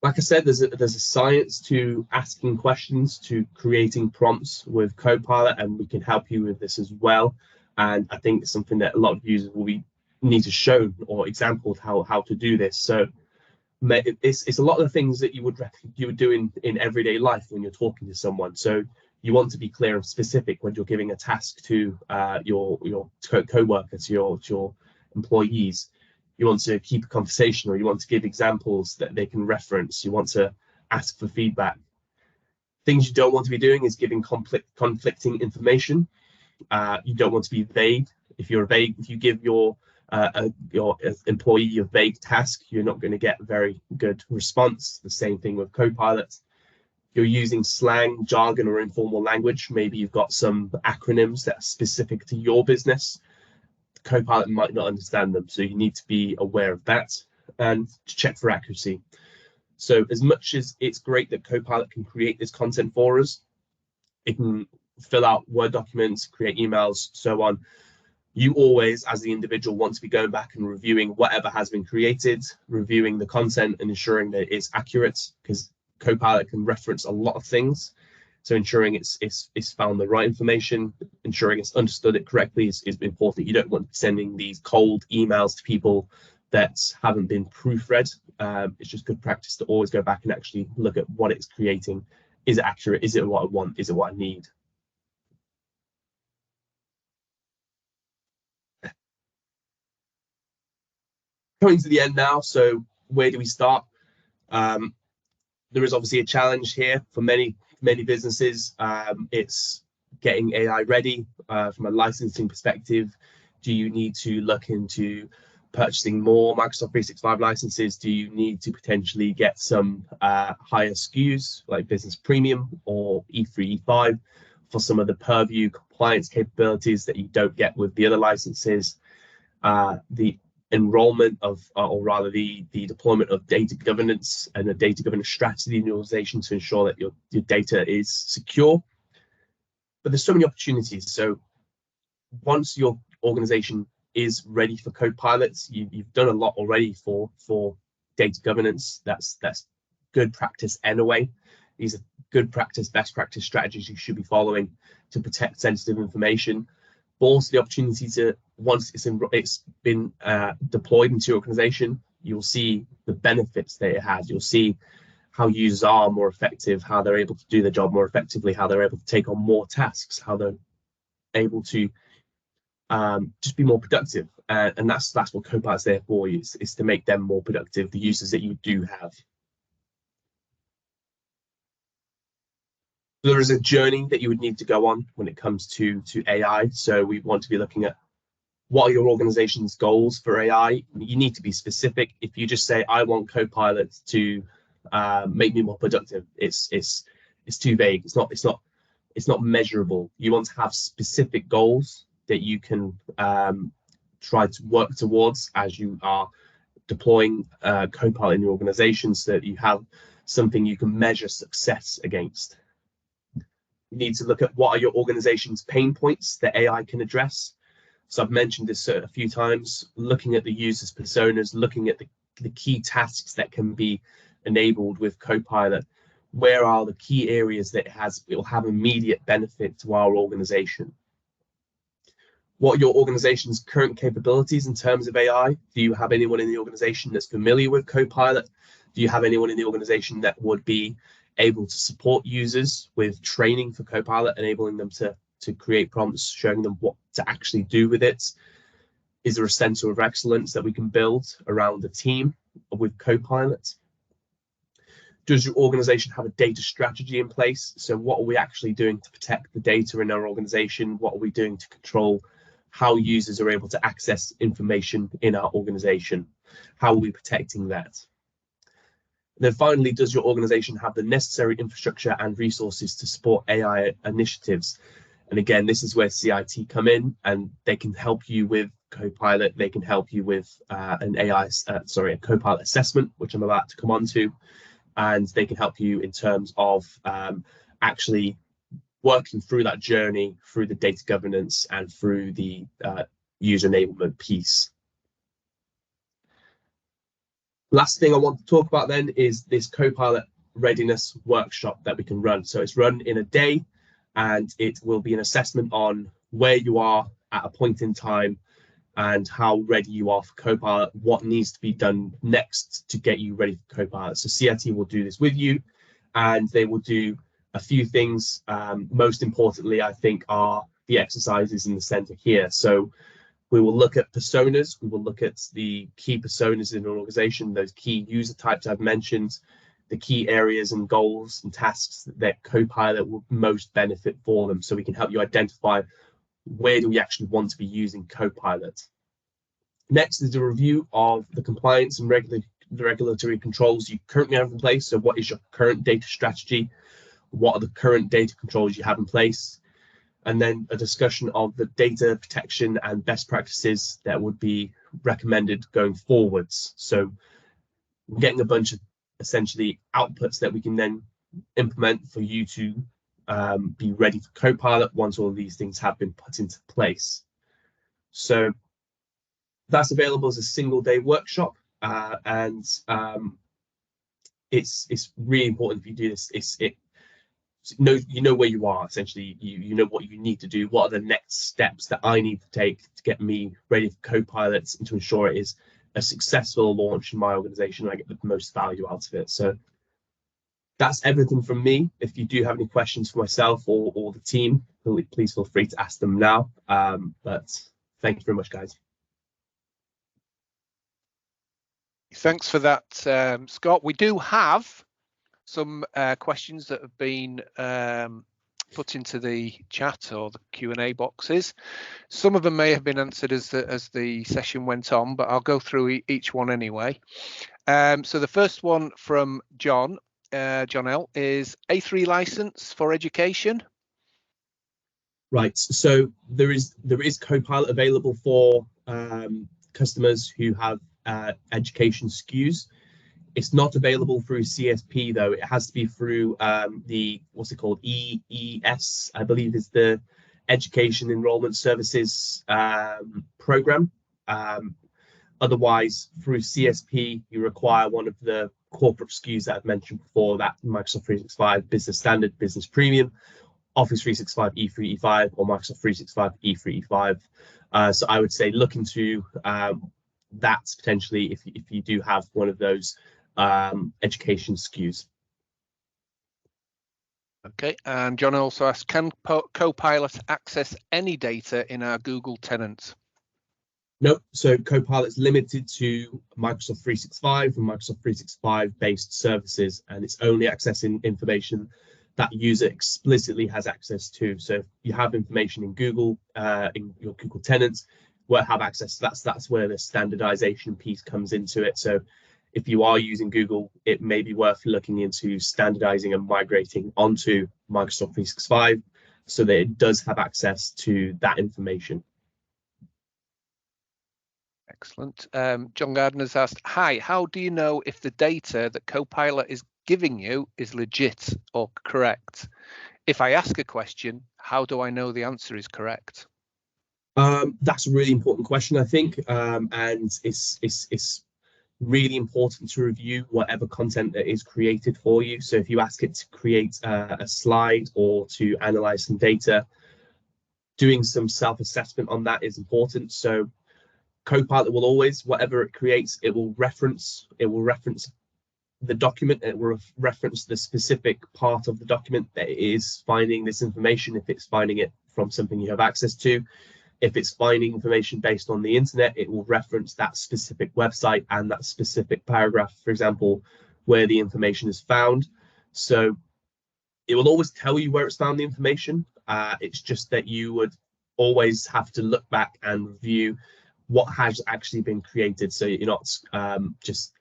Like I said, there's a science to asking questions, to creating prompts with Copilot, and we can help you with this as well. And I think it's something that a lot of users will need to show or example how to do this. So it's a lot of the things that you would do in everyday life when you're talking to someone. So you want to be clear and specific when you're giving a task to your co-worker, to your employees. You want to keep a conversation, or you want to give examples that they can reference. You want to ask for feedback. Things you don't want to be doing is giving conflicting information. You don't want to be vague. If you give your employee a vague task, you're not going to get a very good response. The same thing with Copilot. You're using slang, jargon, or informal language. Maybe you've got some acronyms that are specific to your business. Copilot might not understand them, so you need to be aware of that and to check for accuracy. So as much as it's great that Copilot can create this content for us, it can fill out Word documents, create emails, so on. You always, as the individual, want to be going back and reviewing whatever has been created, reviewing the content and ensuring that it's accurate, because Copilot can reference a lot of things. So ensuring it's found the right information, ensuring it's understood it correctly is important. You don't want to be sending these cold emails to people that haven't been proofread. It's just good practice to always go back and actually look at what it's creating. Is it accurate? Is it what I want? Is it what I need? Coming to the end now, so where do we start? There is obviously a challenge here for many businesses. It's getting AI ready from a licensing perspective. Do you need to look into purchasing more Microsoft 365 licenses? Do you need to potentially get some higher SKUs like Business Premium or E3, E5 for some of the purview compliance capabilities that you don't get with the other licenses? The enrollment of, or rather the deployment of data governance and a data governance strategy in your organization to ensure that your data is secure. But there's so many opportunities. So once your organization is ready for Copilots, you've done a lot already for data governance. That's good practice anyway. These are good practice, best practice strategies you should be following to protect sensitive information. But also the opportunity to, once it's been deployed into your organization, you'll see the benefits that it has. You'll see how users are more effective, how they're able to do their job more effectively, how they're able to take on more tasks, how they're able to just be more productive. And that's what Copilot's there for you, is to make them more productive, the users that you do have. There is a journey that you would need to go on when it comes to AI. So we want to be looking at what are your organization's goals for AI. You need to be specific. If you just say, I want Copilot to make me more productive, it's too vague. It's not measurable. You want to have specific goals that you can try to work towards as you are deploying Copilot in your organization, so that you have something you can measure success against. You need to look at what are your organization's pain points that AI can address. So I've mentioned this a few times, looking at the user's personas, looking at the key tasks that can be enabled with Copilot. Where are the key areas that it will have immediate benefit to our organization? What are your organization's current capabilities in terms of AI? Do you have anyone in the organization that's familiar with Copilot? Do you have anyone in the organization that would be able to support users with training for Copilot, enabling them to create prompts, showing them what to actually do with it? Is there a center of excellence that we can build around the team with Copilot? Does your organization have a data strategy in place? So what are we actually doing to protect the data in our organization? What are we doing to control how users are able to access information in our organization? How are we protecting that? And then finally, does your organization have the necessary infrastructure and resources to support AI initiatives? And again, this is where CIT come in, and they can help you with Copilot. They can help you with a Copilot assessment, which I'm about to come on to. And they can help you in terms of actually working through that journey, through the data governance and through the user enablement piece. Last thing I want to talk about then is this Copilot readiness workshop that we can run. So it's run in a day, and it will be an assessment on where you are at a point in time and how ready you are for Copilot, what needs to be done next to get you ready for Copilot. So CIT will do this with you, and they will do a few things. Most importantly, I think, are the exercises in the center here. So we will look at personas. We will look at the key personas in an organization, those key user types I've mentioned, the key areas and goals and tasks that Copilot will most benefit for them. So we can help you identify where do we actually want to be using Copilot. Next is a review of the compliance and regulatory controls you currently have in place. So what is your current data strategy? What are the current data controls you have in place? And then a discussion of the data protection and best practices that would be recommended going forwards. So we're getting a bunch of essentially outputs that we can then implement for you to be ready for Copilot once all of these things have been put into place. So that's available as a single day workshop, and it's really important if you do this. You know where you are, essentially. You know what you need to do. What are the next steps that I need to take to get me ready for Copilot and to ensure it is a successful launch in my organization and I get the most value out of it. So that's everything from me. If you do have any questions for myself or the team, please feel free to ask them now. But thank you very much, guys. Thanks for that, Scott. We do have some questions that have been put into the chat or the Q&A boxes. Some of them may have been answered as the session went on, but I'll go through each one anyway. So the first one from John L, is A3 license for education? Right, so there is Copilot available for customers who have education SKUs. It's not available through CSP though. It has to be through the, what's it called, EES, I believe is the Education Enrollment Services program. Otherwise, through CSP, you require one of the corporate SKUs that I've mentioned before, that Microsoft 365 Business Standard, Business Premium, Office 365 E3, E5, or Microsoft 365 E3, E5. So I would say look into that potentially if you do have one of those education SKUs. Okay, and John also asked, can Copilot access any data in our Google tenants? No, so Copilot's limited to Microsoft 365 and Microsoft 365 based services, and it's only accessing information that user explicitly has access to. So if you have information in Google, in your Google tenants, will have access to that's where the standardization piece comes into it. So if you are using Google, it may be worth looking into standardizing and migrating onto Microsoft 365 so that it does have access to that information. Excellent. John Gardner's asked, hi, how do you know if the data that Copilot is giving you is legit or correct? If I ask a question, how do I know the answer is correct? That's a really important question, I think, and it's really important to review whatever content that is created for you. So if you ask it to create a slide or to analyze some data, doing some self-assessment on that is important. So Copilot will always, whatever it creates, it will reference the document, it will reference the specific part of the document that it is finding this information, if it's finding it from something you have access to. If it's finding information based on the internet, it will reference that specific website and that specific paragraph, for example, where the information is found. So it will always tell you where it's found the information. It's just that you would always have to look back and review what has actually been created, so you're not just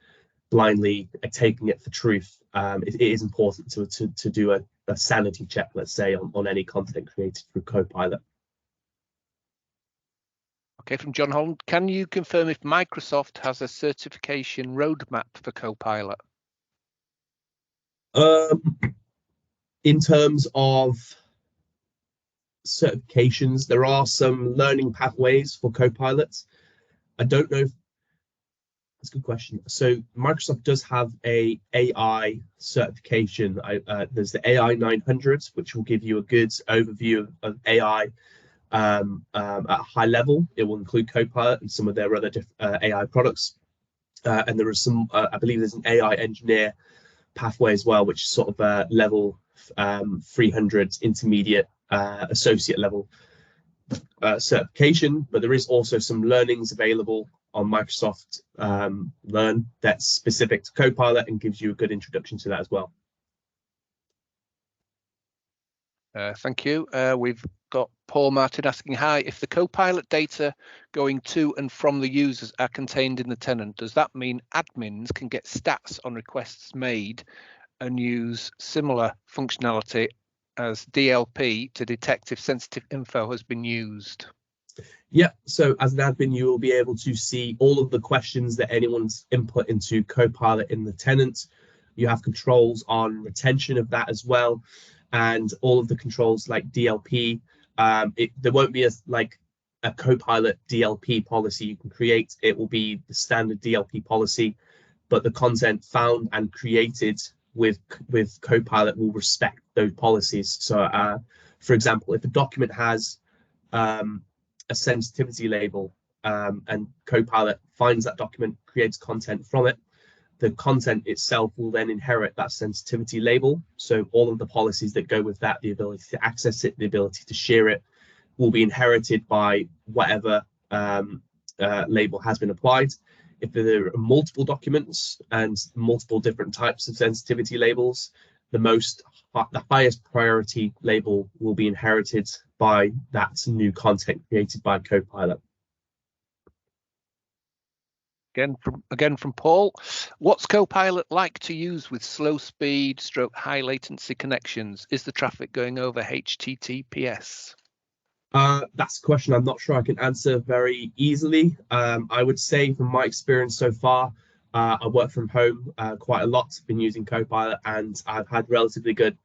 blindly taking it for truth. It is important to do a sanity check, let's say, on any content created through Copilot. Okay, from John Holland, can you confirm if Microsoft has a certification roadmap for Copilot? In terms of certifications, there are some learning pathways for Copilot. I don't know if that's a good question. So Microsoft does have a AI certification. There's the AI 900, which will give you a good overview of AI at a high level. It will include Copilot and some of their other AI products. And there is some, I believe there's an AI engineer pathway as well, which is sort of a level 300 intermediate associate level certification. But there is also some learnings available on Microsoft Learn that's specific to Copilot and gives you a good introduction to that as well. Thank you. We've got Paul Martin asking, hi, if the Copilot data going to and from the users are contained in the tenant, does that mean admins can get stats on requests made and use similar functionality as DLP to detect if sensitive info has been used? Yeah, so as an admin, you will be able to see all of the questions that anyone's input into Copilot in the tenant. You have controls on retention of that as well, and all of the controls like DLP. There won't be a Copilot DLP policy you can create. It will be the standard DLP policy, but the content found and created with Copilot will respect those policies. So, for example, if a document has a sensitivity label and Copilot finds that document, creates content from it, the content itself will then inherit that sensitivity label. So all of the policies that go with that, the ability to access it, the ability to share it, will be inherited by whatever label has been applied. If there are multiple documents and multiple different types of sensitivity labels, the highest priority label will be inherited by that new content created by Copilot. Again from Paul, what's Copilot like to use with slow speed / high latency connections? Is the traffic going over HTTPS? That's a question I'm not sure I can answer very easily. I would say from my experience so far, I work from home quite a lot, been using Copilot, and I've had relatively good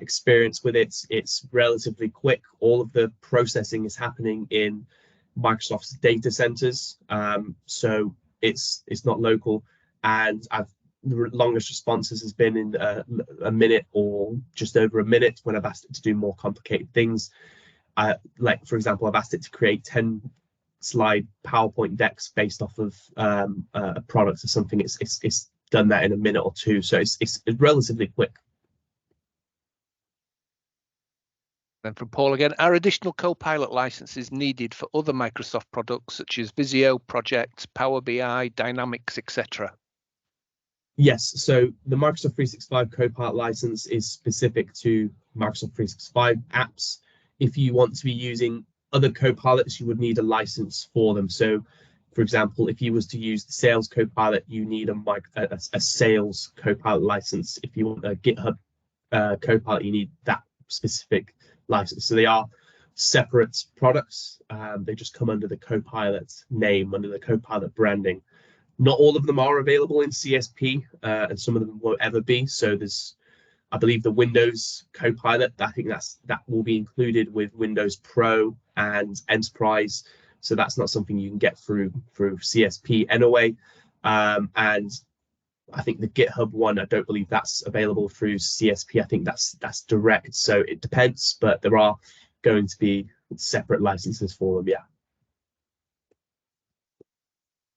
experience with it. It's relatively quick. All of the processing is happening in Microsoft's data centers, so it's not local, and the longest responses has been in a minute or just over a minute when I've asked it to do more complicated things. Like, for example, I've asked it to create 10-slide PowerPoint decks based off of a product or something. It's done that in a minute or two, so it's relatively quick. Then from Paul again, are additional Copilot licenses needed for other Microsoft products such as Visio, Project, Power BI, Dynamics, etc.? Yes, so the Microsoft 365 Copilot license is specific to Microsoft 365 apps. If you want to be using other Copilots, you would need a license for them. So, for example, if you was to use the Sales Copilot, you need a Sales Copilot license. If you want a GitHub Copilot, you need that specific license. So they are separate products. They just come under the Copilot name, under the Copilot branding. Not all of them are available in CSP, and some of them won't ever be. So there's, I believe, the Windows Copilot. I think that will be included with Windows Pro and Enterprise. So that's not something you can get through CSP anyway. And I think the GitHub one, I don't believe that's available through CSP. I think that's direct. So it depends, but there are going to be separate licenses for them. Yeah.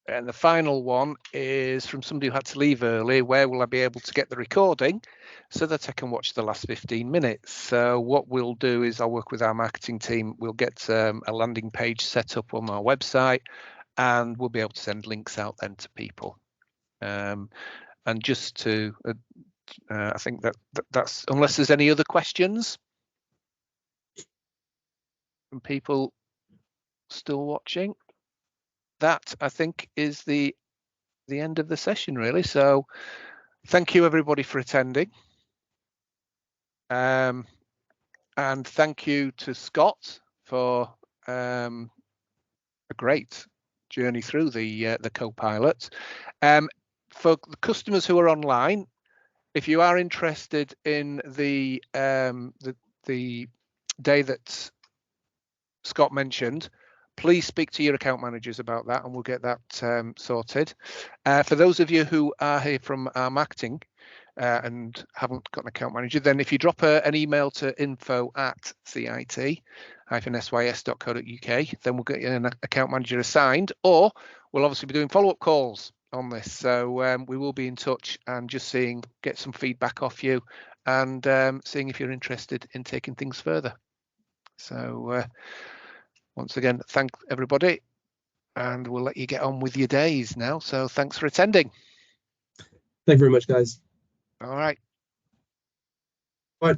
And the final one is from somebody who had to leave early. Where will I be able to get the recording so that I can watch the last 15 minutes? So what we'll do is I'll work with our marketing team. We'll get a landing page set up on our website, and we'll be able to send links out then to people. And just to, I think that's, unless there's any other questions from people still watching, that I think is the end of the session, really. So thank you everybody for attending, and thank you to Scott for a great journey through the Copilot. For the customers who are online, if you are interested in the day that Scott mentioned, please speak to your account managers about that, and we'll get that sorted. For those of you who are here from our marketing and haven't got an account manager, then if you drop an email to info@cit-sys.co.uk, then we'll get you an account manager assigned, or we'll obviously be doing follow-up calls on this. So we will be in touch and just get some feedback off you, and seeing if you're interested in taking things further. So once again, thank everybody, and we'll let you get on with your days now. So thanks for attending. Thank you very much, guys. All right. Bye.